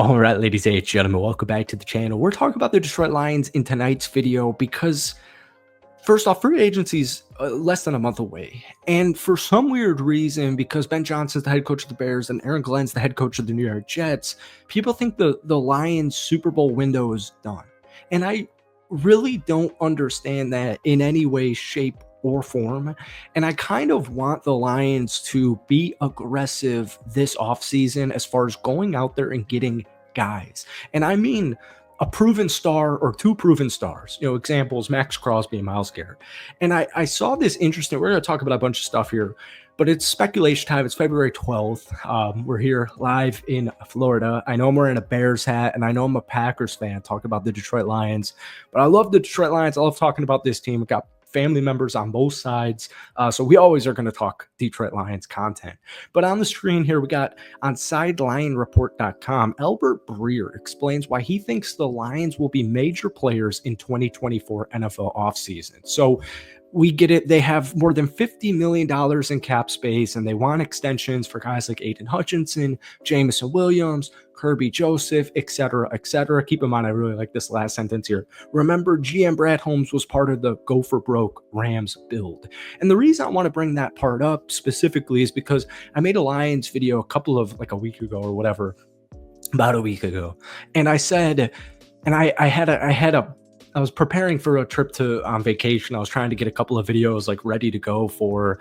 All right, ladies and gentlemen, welcome back to the channel. We're talking about the Detroit Lions in tonight's video because, first off, free agency's less than a month away. And for some weird reason, because Ben Johnson's the head coach of the Bears and Aaron Glenn's the head coach of the New York Jets, people think the Lions Super Bowl window is done. And I really don't understand that in any way, shape, or form. And I kind of want the Lions to be aggressive this offseason as far as going out there and getting guys. And I mean a proven star or two proven stars. Examples, Max Crosby and Myles Garrett. And I saw this interesting, we're going to talk about a bunch of stuff here, but it's speculation time. It's February 12th. We're here live in Florida. I know I'm wearing a Bears hat, and I know I'm a Packers fan talking about the Detroit Lions, but I love the Detroit Lions. I love talking about this team. We got family members on both sides. So we always are going to talk Detroit Lions content. But on the screen here, we got on sidelionreport.com, Albert Breer explains why he thinks the Lions will be major players in 2024 NFL offseason. So we get it. They have more than $50 million in cap space, and they want extensions for guys like Aiden Hutchinson, Jameson Williams, Kirby Joseph, etc., etc. Keep in mind, I really like this last sentence here. Remember, GM Brad Holmes was part of the Go for Broke Rams build. And the reason I want to bring that part up specifically is because I made a Lions video a week ago or whatever, about a week ago. And I said, and I was preparing for a trip on vacation. I was trying to get a couple of videos ready to go for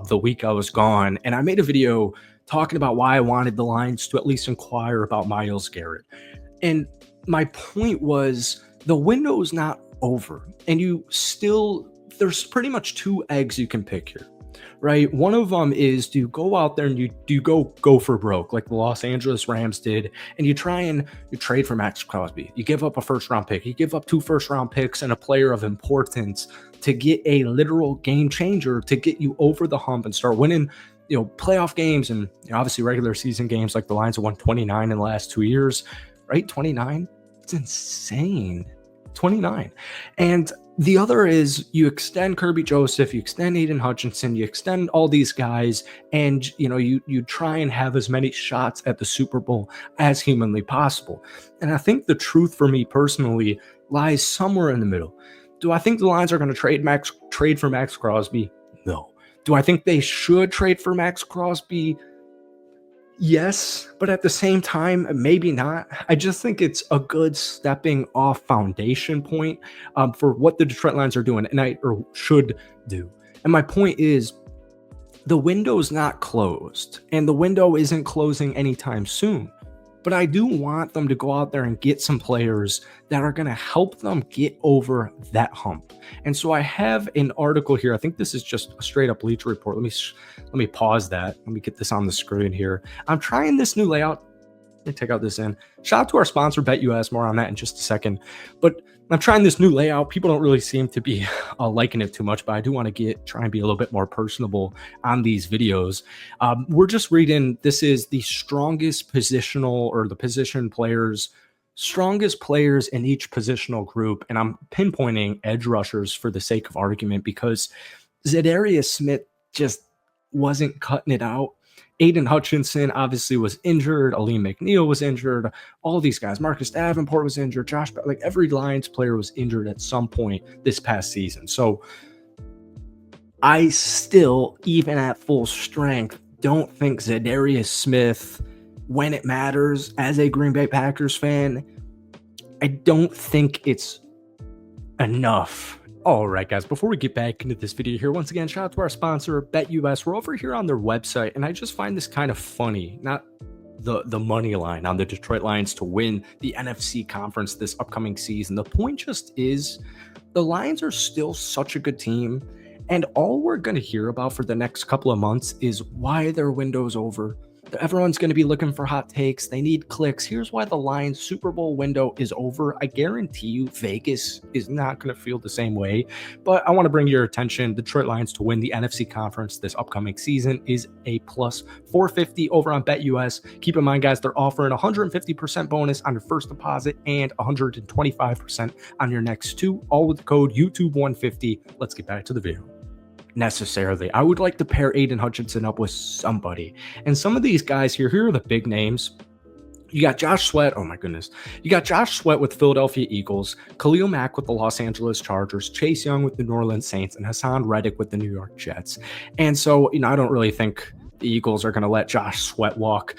the week I was gone. And I made a video talking about why I wanted the Lions to at least inquire about Myles Garrett. And my point was the window's not over. And there's pretty much two eggs you can pick here, right? One of them is, do you go out there and you go for broke like the Los Angeles Rams did, and you trade for Max Crosby. You give up a first-round pick. You give up 2 first-round picks and a player of importance to get a literal game changer to get you over the hump and start winning playoff games and obviously regular season games. Like the Lions have won 29 in the last 2 years, right? 29. It's insane. 29. And the other is you extend Kirby Joseph, you extend Aiden Hutchinson, you extend all these guys, and you try and have as many shots at the Super Bowl as humanly possible. And I think the truth for me personally lies somewhere in the middle. Do I think the Lions are going to trade for Max Crosby? No. Do I think they should trade for Max Crosby? Yes, but at the same time, maybe not. I just think it's a good stepping off foundation point for what the Detroit Lions are doing or should do. And my point is, the window's not closed, and the window isn't closing anytime soon. But I do want them to go out there and get some players that are going to help them get over that hump. And so I have an article here. I think this is just a straight up Bleacher Report. Let me pause that. Let me get this on the screen here. I'm trying this new layout. Let me take out this in. Shout out to our sponsor, BetUS. More on that in just a second. But I'm trying this new layout. People don't really seem to be liking it too much, but I do want to try and be a little bit more personable on these videos. We're just reading, this is the strongest positional or the position players, strongest players in each positional group. And I'm pinpointing edge rushers for the sake of argument because Zadarius Smith just wasn't cutting it out. Aiden Hutchinson obviously was injured. Aleem McNeil was injured. All these guys. Marcus Davenport was injured. Every Lions player was injured at some point this past season. So I still, even at full strength, don't think Zadarius Smith, when it matters as a Green Bay Packers fan, I don't think it's enough. All right, guys, before we get back into this video here, once again, shout out to our sponsor, BetUS. We're over here on their website, and I just find this kind of funny, not the money line on the Detroit Lions to win the NFC conference this upcoming season. The point just is the Lions are still such a good team, and all we're going to hear about for the next couple of months is why their window's over. Everyone's going to be looking for hot takes. They need clicks. Here's why the Lions Super Bowl window is over. I guarantee you Vegas is not going to feel the same way, but I want to bring your attention. The Detroit Lions to win the NFC conference this upcoming season is a plus 450 over on BetUS. Keep in mind, guys, they're offering 150% bonus on your first deposit and 125% on your next two, all with the code YouTube150. Let's get back to the video. Necessarily, I would like to pair Aiden Hutchinson up with somebody. And some of these guys here are the big names. You got Josh Sweat. Oh my goodness. You got Josh Sweat with Philadelphia Eagles, Khalil Mack with the Los Angeles Chargers, Chase Young with the New Orleans Saints, and Hassan Reddick with the New York Jets. And so, I don't really think the Eagles are going to let Josh Sweat walk.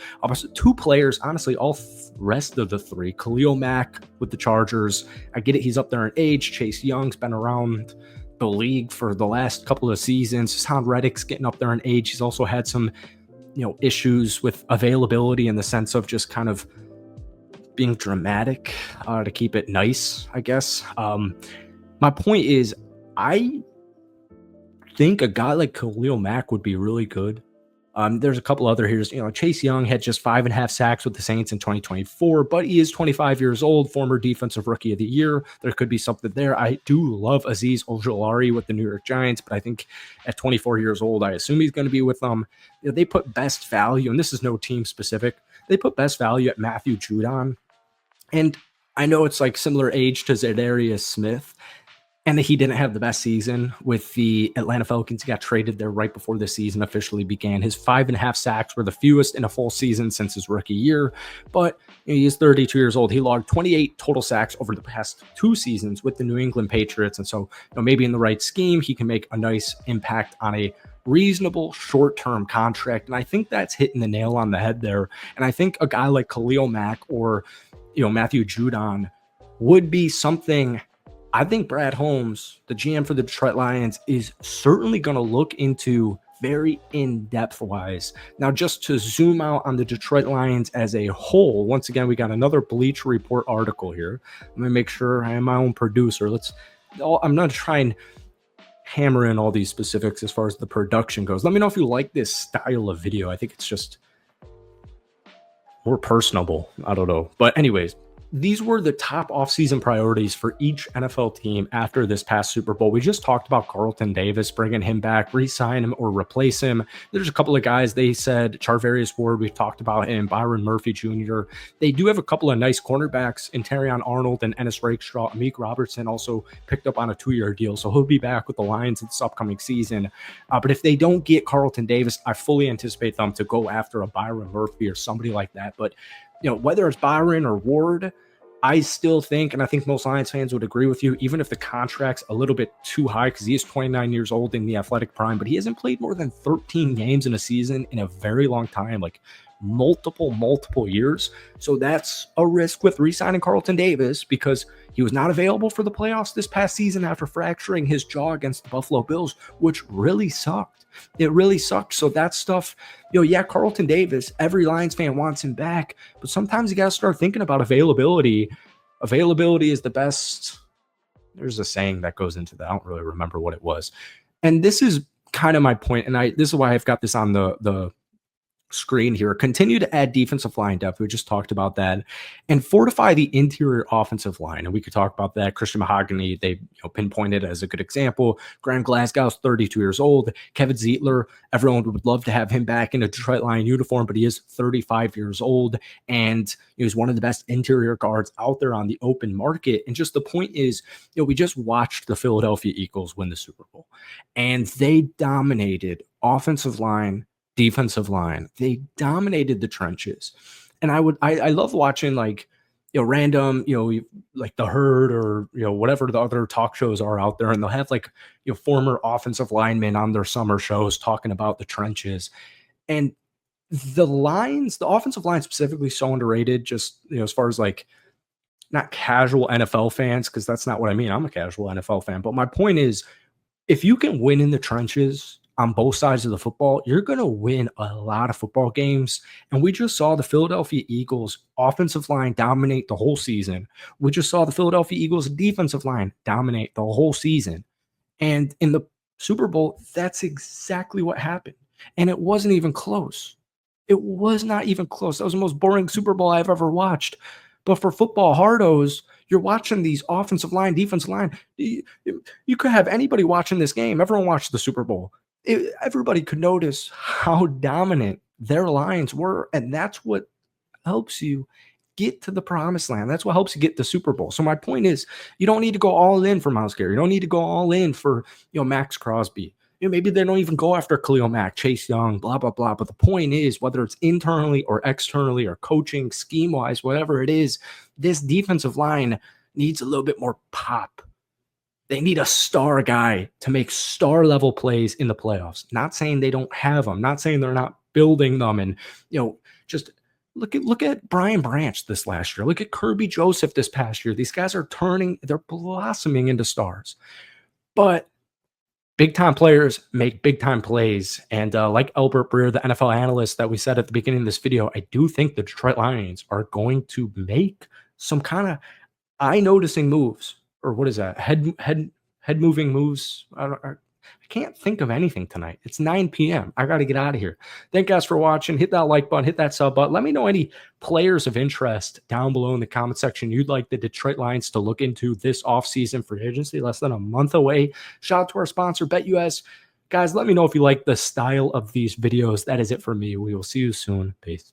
Two players, honestly, all rest of the three. Khalil Mack with the Chargers. I get it. He's up there in age. Chase Young's been around the league for the last couple of seasons. Hassan Reddick's getting up there in age. He's also had some issues with availability in the sense of just kind of being dramatic to keep it nice, I guess. My point is, I think a guy like Khalil Mack would be really good. There's a couple other here. Chase Young had just 5.5 sacks with the Saints in 2024, but he is 25 years old, former defensive rookie of the year. There could be something there. I do love Azeez Ojulari with the New York Giants, but I think at 24 years old, I assume he's going to be with them. They put best value, and this is no team specific. They put best value at Matthew Judon. And I know it's like similar age to Zadarius Smith, and he didn't have the best season with the Atlanta Falcons. He got traded there right before the season officially began. His 5.5 sacks were the fewest in a full season since his rookie year, but he is 32 years old. He logged 28 total sacks over the past 2 seasons with the New England Patriots. And so, maybe in the right scheme, he can make a nice impact on a reasonable short-term contract. And I think that's hitting the nail on the head there. And I think a guy like Khalil Mack or, Matthew Judon would be something. I think Brad Holmes, the GM for the Detroit Lions, is certainly going to look into very in-depth wise. Now, just to zoom out on the Detroit Lions as a whole, once again, we got another Bleacher Report article here. Let me make sure I am my own producer. I'm not trying to hammer in all these specifics as far as the production goes. Let me know if you like this style of video. I think it's just more personable. I don't know. But anyways, these were the top offseason priorities for each NFL team after this past Super Bowl. We just talked about Carlton Davis, bringing him back, re-sign him or replace him. There's a couple of guys they said, Charvarius Ward, we've talked about him, Byron Murphy Jr. They do have a couple of nice cornerbacks in Terrion Arnold and Ennis Rakestraw. Amik Robertson also picked up on a 2-year deal, so he'll be back with the Lions this upcoming season. But if they don't get Carlton Davis, I fully anticipate them to go after a Byron Murphy or somebody like that. But whether it's Byron or Ward, I still think, and I think most Lions fans would agree with you, even if the contract's a little bit too high because he is 29 years old in the athletic prime, but he hasn't played more than 13 games in a season in a very long time, like multiple years. So that's a risk with re-signing Carlton Davis because he was not available for the playoffs this past season after fracturing his jaw against the Buffalo Bills, which really sucked. It really sucked. So that stuff, Carlton Davis, every Lions fan wants him back, but sometimes you got to start thinking about availability. Availability is the best. There's a saying that goes into that. I don't really remember what it was. And this is kind of my point, and this is why I've got this on the screen here. Continue to add defensive line depth. We just talked about that, and fortify the interior offensive line. And we could talk about that. Christian Mahogany, they pinpointed as a good example. Graham Glasgow's 32 years old. Kevin Zeitler, everyone would love to have him back in a Detroit Lion uniform, but he is 35 years old, and he's one of the best interior guards out there on the open market. And just the point is, we just watched the Philadelphia Eagles win the Super Bowl, and they dominated offensive line, defensive line. They dominated the trenches. And I love watching random, like The Herd or, whatever the other talk shows are out there. And they'll have former offensive linemen on their summer shows talking about the trenches. And the offensive line specifically, so underrated, just, as far as not casual NFL fans, because that's not what I mean. I'm a casual NFL fan. But my point is, if you can win in the trenches on both sides of the football, you're going to win a lot of football games. And we just saw the Philadelphia Eagles offensive line dominate the whole season. We just saw the Philadelphia Eagles defensive line dominate the whole season. And in the Super Bowl, that's exactly what happened. And it wasn't even close. It was not even close. That was the most boring Super Bowl I've ever watched. But for football hardos, you're watching these offensive line, defensive line. You could have anybody watching this game. Everyone watched the Super Bowl. Everybody could notice how dominant their lines were, and that's what helps you get to the promised land. That's what helps you get the Super Bowl. So my point is, you don't need to go all in for Myles Garrett. You don't need to go all in for Max Crosby. Maybe they don't even go after Khalil Mack, Chase Young, blah, blah, blah. But the point is, whether it's internally or externally or coaching, scheme wise, whatever it is, this defensive line needs a little bit more pop. They need a star guy to make star level plays in the playoffs. Not saying they don't have them, not saying they're not building them. And, just look at Brian Branch this last year. Look at Kirby Joseph this past year. These guys are they're blossoming into stars. But big time players make big time plays. And like Albert Breer, the NFL analyst that we said at the beginning of this video, I do think the Detroit Lions are going to make some kind of eye noticing moves, or what is that? Head moving moves. I can't think of anything tonight. It's 9 p.m. I got to get out of here. Thank you guys for watching. Hit that like button, hit that sub button. Let me know any players of interest down below in the comment section you'd like the Detroit Lions to look into this offseason free agency, less than a month away. Shout out to our sponsor, BetUS. Guys, let me know if you like the style of these videos. That is it for me. We will see you soon. Peace.